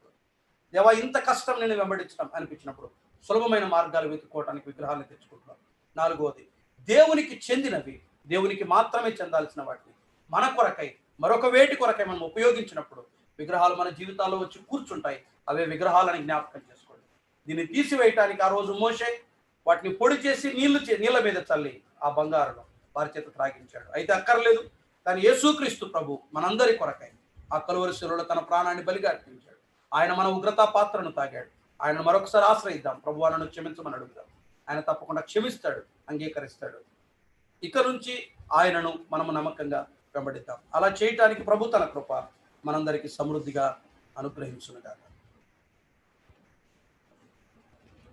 దేవా ఇంత కష్టం నేను వెంబడించడం అనిపించినప్పుడు సులభమైన మార్గాలు వెతుక్కోవడానికి విగ్రహాలను తెచ్చుకుంటున్నాం. నాలుగవది దేవునికి చెందినవి, దేవునికి మాత్రమే చెందాల్సిన వాటిని మన కొరకై, మరొక వేటి కొరకై మనం ఉపయోగించినప్పుడు విగ్రహాలు మన జీవితాల్లో వచ్చి కూర్చుంటాయి. అవే విగ్రహాలని జ్ఞాపకం చేసుకోండి. దీన్ని తీసివేయటానికి ఆ రోజు మోషే వాటిని పొడి చేసి నీళ్ళ మీద చల్లి ఆ బంగారును వారి చేత త్రాగించాడు. అయితే అక్కర్లేదు, కానీ యేసుక్రీస్తు ప్రభు మనందరి కొరకై ఆ కలువరి శిలువలో తన ప్రాణాన్ని బలిగా అర్పించాడు. ఆయన మన ఉగ్రతా పాత్రను తాగాడు. ఆయన మరొకసారి ఆశ్రయిద్దాం, ప్రభువా నన్ను క్షమించమని అడుగుదాం. ఆయన తప్పకుండా క్షమిస్తాడు, అంగీకరిస్తాడు. ఇక నుంచి ఆయనను మనము నమ్మకంగా వెంబడిద్దాం. అలా చేయటానికి ప్రభు తన కృప మనందరికీ సమృద్ధిగా అనుగ్రహించునుగాక.